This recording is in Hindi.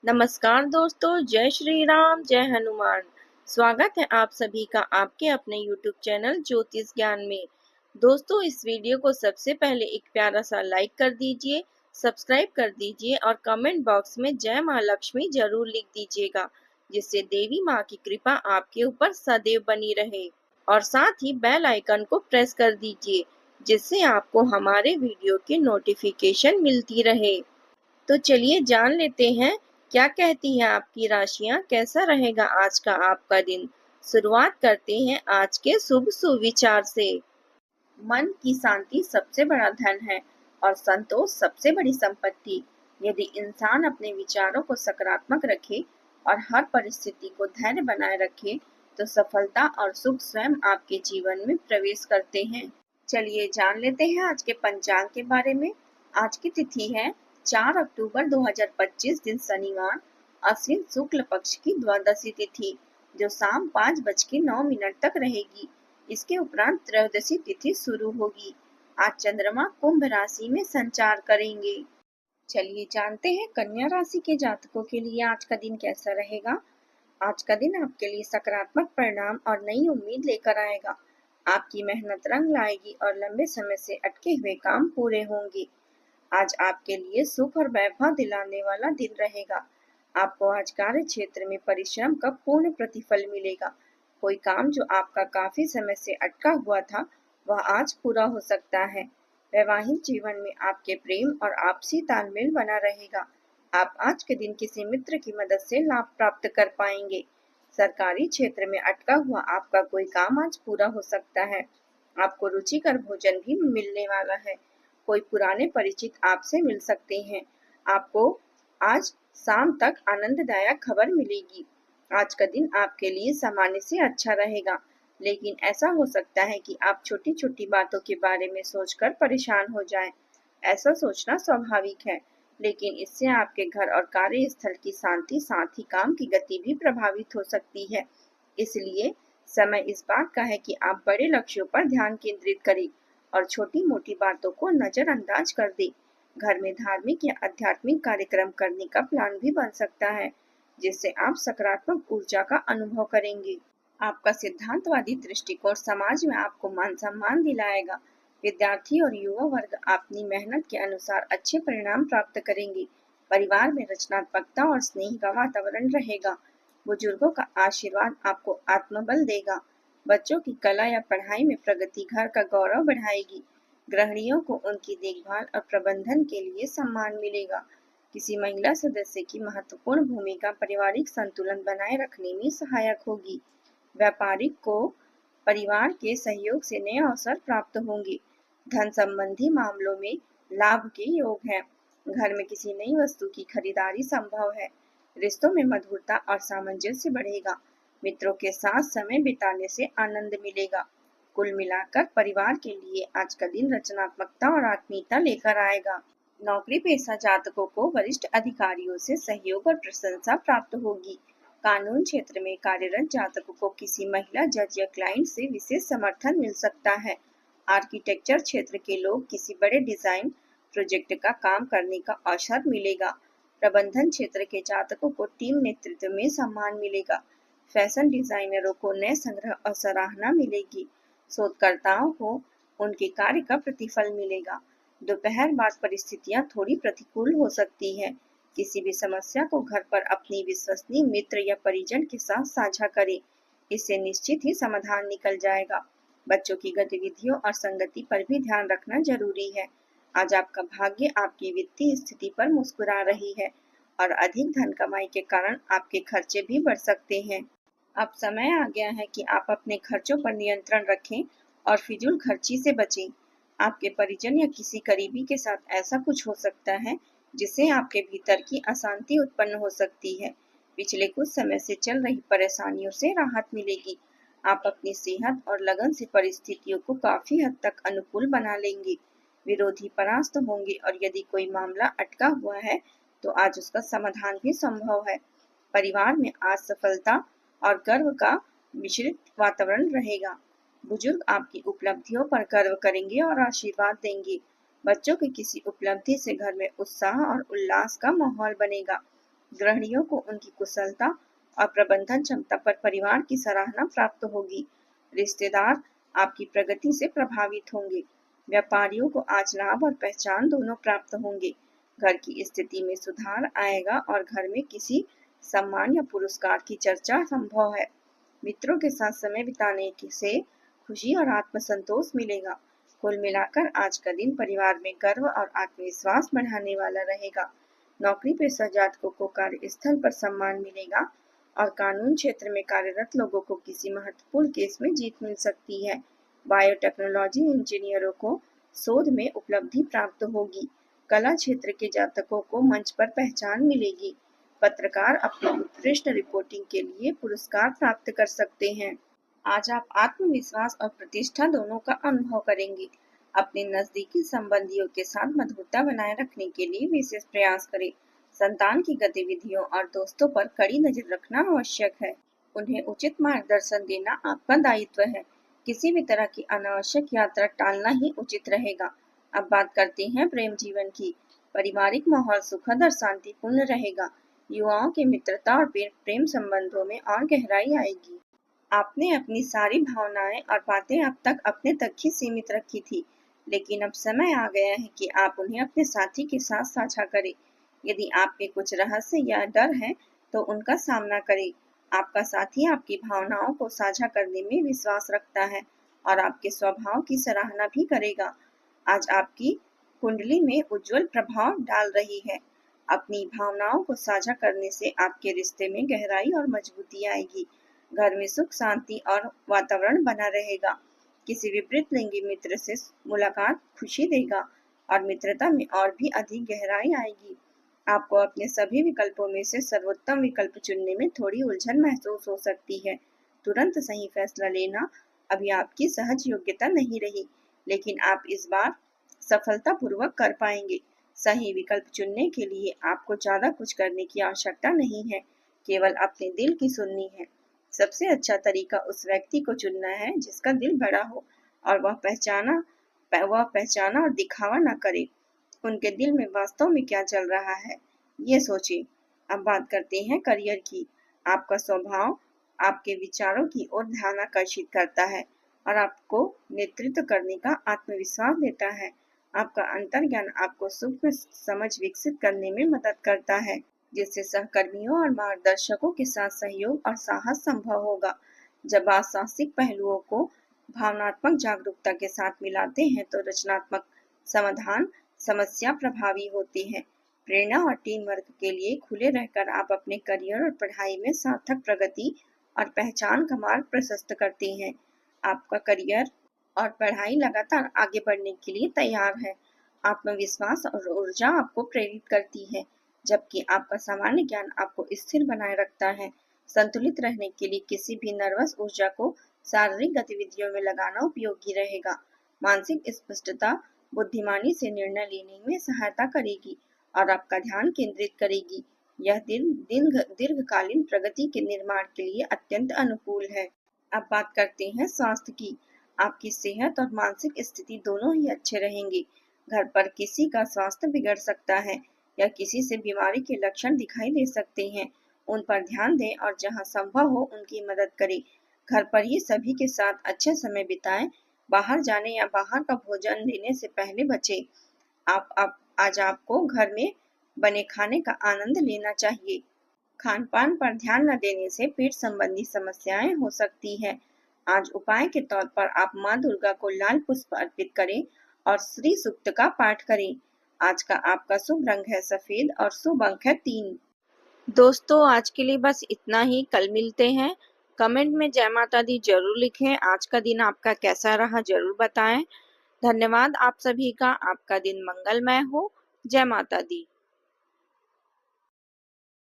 नमस्कार दोस्तों, जय श्री राम, जय हनुमान। स्वागत है आप सभी का आपके अपने YouTube चैनल ज्योतिष ज्ञान में। दोस्तों, इस वीडियो को सबसे पहले एक प्यारा सा लाइक कर दीजिए, सब्सक्राइब कर दीजिए और कमेंट बॉक्स में जय माँ लक्ष्मी जरूर लिख दीजिएगा, जिससे देवी माँ की कृपा आपके ऊपर सदैव बनी रहे। और साथ ही बेल आइकन को प्रेस कर दीजिए, जिससे आपको हमारे वीडियो की नोटिफिकेशन मिलती रहे। तो चलिए जान लेते हैं क्या कहती हैं आपकी राशियां, कैसा रहेगा आज का आपका दिन। शुरुआत करते हैं आज के शुभ सुविचार से। मन की शांति सबसे बड़ा धन है और संतोष सबसे बड़ी संपत्ति। यदि इंसान अपने विचारों को सकारात्मक रखे और हर परिस्थिति को धैर्य बनाए रखे, तो सफलता और सुख स्वयं आपके जीवन में प्रवेश करते हैं। चलिए जान लेते हैं आज के पंचांग के बारे में। आज की तिथि है 4 अक्टूबर 2025 दिन शनिवार, अश्विन शुक्ल पक्ष की द्वादशी तिथि, जो शाम 5:09 तक रहेगी। इसके उपरांत त्रयोदशी तिथि शुरू होगी। आज चंद्रमा कुंभ राशि में संचार करेंगे। चलिए जानते हैं कन्या राशि के जातकों के लिए आज का दिन कैसा रहेगा। आज का दिन आपके लिए सकारात्मक परिणाम और नई उम्मीद लेकर आएगा। आपकी मेहनत रंग लाएगी और लंबे समय से अटके हुए काम पूरे होंगे। आज आपके लिए सुख और वैभव दिलाने वाला दिन रहेगा। आपको आज कार्य क्षेत्र में परिश्रम का पूर्ण प्रतिफल मिलेगा। कोई काम जो आपका काफी समय से अटका हुआ था, वह आज पूरा हो सकता है। वैवाहिक जीवन में आपके प्रेम और आपसी तालमेल बना रहेगा। आप आज के दिन किसी मित्र की मदद से लाभ प्राप्त कर पाएंगे। सरकारी क्षेत्र में अटका हुआ आपका कोई काम आज पूरा हो सकता है। आपको रुचिकर भोजन भी मिलने वाला है। कोई पुराने परिचित आपसे मिल सकते हैं। आपको आज शाम तक आनंददायक खबर मिलेगी। आज का दिन आपके लिए सामान्य से अच्छा रहेगा, लेकिन ऐसा हो सकता है कि आप छोटी छोटी बातों के बारे में सोचकर परेशान हो जाएं। ऐसा सोचना स्वाभाविक है, लेकिन इससे आपके घर और कार्यस्थल की शांति, साथ ही काम की गति भी प्रभावित हो सकती है। इसलिए समय इस बात का है कि आप बड़े लक्ष्यों पर ध्यान केंद्रित करें और छोटी मोटी बातों को नजरअंदाज कर दें। घर में धार्मिक या आध्यात्मिक कार्यक्रम करने का प्लान भी बन सकता है, जिससे आप सकारात्मक ऊर्जा का अनुभव करेंगे। आपका सिद्धांतवादी दृष्टिकोण समाज में आपको मान सम्मान दिलाएगा। विद्यार्थी और युवा वर्ग अपनी मेहनत के अनुसार अच्छे परिणाम प्राप्त करेंगे। परिवार में रचनात्मकता और स्नेह का वातावरण रहेगा। बुजुर्गों का आशीर्वाद आपको आत्मबल देगा। बच्चों की कला या पढ़ाई में प्रगति घर का गौरव बढ़ाएगी। गृहिणियों को उनकी देखभाल और प्रबंधन के लिए सम्मान मिलेगा। किसी महिला सदस्य की महत्वपूर्ण भूमिका पारिवारिक संतुलन बनाए रखने में सहायक होगी। व्यापारिक को परिवार के सहयोग से नए अवसर प्राप्त होंगे। धन संबंधी मामलों में लाभ के योग है। घर में किसी नई वस्तु की खरीदारी संभव है। रिश्तों में मधुरता और सामंजस्य बढ़ेगा। मित्रों के साथ समय बिताने से आनंद मिलेगा। कुल मिलाकर परिवार के लिए आज का दिन रचनात्मकता और आत्मीयता लेकर आएगा। नौकरी पेशा जातकों को वरिष्ठ अधिकारियों से सहयोग और प्रशंसा प्राप्त होगी। कानून क्षेत्र में कार्यरत जातकों को किसी महिला जज या क्लाइंट से विशेष समर्थन मिल सकता है। आर्किटेक्चर क्षेत्र के लोग किसी बड़े डिजाइन प्रोजेक्ट का काम करने का अवसर मिलेगा। प्रबंधन क्षेत्र के जातकों को टीम नेतृत्व में सम्मान मिलेगा। फैशन डिजाइनरों को नए संग्रह और सराहना मिलेगी। शोधकर्ताओं को उनके कार्य का प्रतिफल मिलेगा। दोपहर बाद परिस्थितियां थोड़ी प्रतिकूल हो सकती है। किसी भी समस्या को घर पर अपनी विश्वसनीय मित्र या परिजन के साथ साझा करें। इससे निश्चित ही समाधान निकल जाएगा। बच्चों की गतिविधियों और संगति पर भी ध्यान रखना जरूरी है। आज आपका भाग्य आपकी वित्तीय स्थिति पर मुस्कुरा रही है और अधिक धन कमाई के कारण आपके खर्चे भी बढ़ सकते हैं। अब समय आ गया है कि आप अपने खर्चों पर नियंत्रण रखें और फिजूल खर्ची से बचें। आपके परिजन या किसी करीबी के साथ ऐसा कुछ हो सकता है जिससे आपके भीतर की अशांति उत्पन्न हो सकती है। पिछले कुछ समय से चल रही परेशानियों से राहत मिलेगी। आप अपनी सेहत और लगन से परिस्थितियों को काफी हद तक अनुकूल बना लेंगे। विरोधी परास्त होंगे और यदि कोई मामला अटका हुआ है तो आज उसका समाधान भी संभव है। परिवार में आज सफलता और गर्व का मिश्रित वातावरण रहेगा। बुजुर्ग आपकी उपलब्धियों पर गर्व करेंगे और आशीर्वाद देंगे। बच्चों की किसी उपलब्धि से घर में उत्साह और उल्लास का माहौल बनेगा। गृहिणियों को उनकी कुशलता और प्रबंधन क्षमता पर परिवार की सराहना प्राप्त होगी। रिश्तेदार आपकी प्रगति से प्रभावित होंगे। व्यापारियों को आज लाभ और पहचान दोनों प्राप्त होंगे। घर की स्थिति में सुधार आएगा और घर में किसी सम्मान या पुरस्कार की चर्चा संभव है। मित्रों के साथ समय बिताने से खुशी और आत्मसंतोष मिलेगा। कुल मिलाकर आज का दिन परिवार में गर्व और आत्मविश्वास बढ़ाने वाला रहेगा। नौकरी पेशा जातकों को कार्यस्थल पर सम्मान मिलेगा और कानून क्षेत्र में कार्यरत लोगों को किसी महत्वपूर्ण केस में जीत मिल सकती है। बायोटेक्नोलॉजी इंजीनियरों को शोध में उपलब्धि प्राप्त होगी। कला क्षेत्र के जातकों को मंच पर पहचान मिलेगी। पत्रकार अपनी उत्कृष्ट रिपोर्टिंग के लिए पुरस्कार प्राप्त कर सकते हैं। आज आप आत्मविश्वास और प्रतिष्ठा दोनों का अनुभव करेंगे। अपने नजदीकी संबंधियों के साथ मधुरता बनाए रखने के लिए विशेष प्रयास करें। संतान की गतिविधियों और दोस्तों पर कड़ी नजर रखना आवश्यक है। उन्हें उचित मार्गदर्शन देना आपका दायित्व है। किसी भी तरह की अनावश्यक यात्रा टालना ही उचित रहेगा। अब बात करते हैं प्रेम जीवन की। पारिवारिक माहौल सुखद और शांतिपूर्ण रहेगा। युवाओं के मित्रता और प्रेम संबंधों में और गहराई आएगी। आपने अपनी सारी भावनाएं और बातें अब तक अपने तक ही सीमित रखी थी, लेकिन अब समय आ गया है कि आप उन्हें अपने साथी के साथ साझा करें। यदि आपके कुछ रहस्य या डर है तो उनका सामना करें। आपका साथी आपकी भावनाओं को साझा करने में विश्वास रखता है और आपके स्वभाव की सराहना भी करेगा। आज आपकी कुंडली में उज्जवल प्रभाव डाल रही है। अपनी भावनाओं को साझा करने से आपके रिश्ते में गहराई और मजबूती आएगी। घर में सुख शांति और वातावरण बना रहेगा। किसी विपरीत लिंगी मित्र से मुलाकात खुशी देगा और मित्रता में और भी अधिक गहराई आएगी। आपको अपने सभी विकल्पों में से सर्वोत्तम विकल्प चुनने में थोड़ी उलझन महसूस हो सकती है। तुरंत सही फैसला लेना अभी आपकी सहज योग्यता नहीं रही, लेकिन आप इस बार सफलतापूर्वक कर पाएंगे। सही विकल्प चुनने के लिए आपको ज्यादा कुछ करने की आवश्यकता नहीं है, केवल अपने दिल की सुननी है। सबसे अच्छा तरीका उस व्यक्ति को चुनना है जिसका दिल बड़ा हो और वह पहचाना और दिखावा न करे। उनके दिल में वास्तव में क्या चल रहा है, ये सोचें। अब बात करते हैं करियर की। आपका स्वभाव आपके विचारों की ओर ध्यान आकर्षित करता है और आपको नेतृत्व करने का आत्मविश्वास देता है। आपका अंतर्ज्ञान आपको सूक्ष्म समझ विकसित करने में मदद करता है, जिससे सहकर्मियों और मार्गदर्शकों के साथ सहयोग और साहस संभव होगा। जब आप साहसिक पहलुओं को भावनात्मक जागरूकता के साथ मिलाते हैं तो रचनात्मक समाधान समस्या प्रभावी होती है। प्रेरणा और टीम वर्क के लिए खुले रहकर आप अपने करियर और पढ़ाई में सार्थक प्रगति और पहचान का मार्ग प्रशस्त करते हैं। आपका करियर और पढ़ाई लगातार आगे बढ़ने के लिए तैयार है। आत्मविश्वास और ऊर्जा आपको प्रेरित करती है, जबकि आपका सामान्य ज्ञान आपको स्थिर बनाए रखता है। संतुलित रहने के लिए किसी भी नर्वस ऊर्जा को शारीरिक गतिविधियों में लगाना उपयोगी रहेगा। मानसिक स्पष्टता बुद्धिमानी से निर्णय लेने में सहायता करेगी और आपका ध्यान केंद्रित करेगी। यह दिन दीर्घकालीन प्रगति के निर्माण के लिए अत्यंत अनुकूल है। अब बात करते हैं स्वास्थ्य की। आपकी सेहत और मानसिक स्थिति दोनों ही अच्छे रहेंगे। घर पर किसी का स्वास्थ्य बिगड़ सकता है या किसी से बीमारी के लक्षण दिखाई दे सकते हैं। उन पर ध्यान दें और जहां संभव हो उनकी मदद करें। घर पर ही सभी के साथ अच्छे समय बिताएं। बाहर जाने या बाहर का भोजन लेने से पहले बचें। आज आपको घर में बने खाने का आनंद लेना चाहिए। खान पान पर ध्यान न देने से पेट संबंधी समस्याएं हो सकती है। आज उपाय के तौर पर आप माँ दुर्गा को लाल पुष्प अर्पित करें और श्री सूक्त का पाठ करें। आज का आपका शुभ रंग है सफेद और शुभ अंक है 3। दोस्तों, आज के लिए बस इतना ही। कल मिलते हैं। कमेंट में जय माता दी जरूर लिखें। आज का दिन आपका कैसा रहा जरूर बताएं। धन्यवाद आप सभी का। आपका दिन मंगलमय हो। जय माता दी।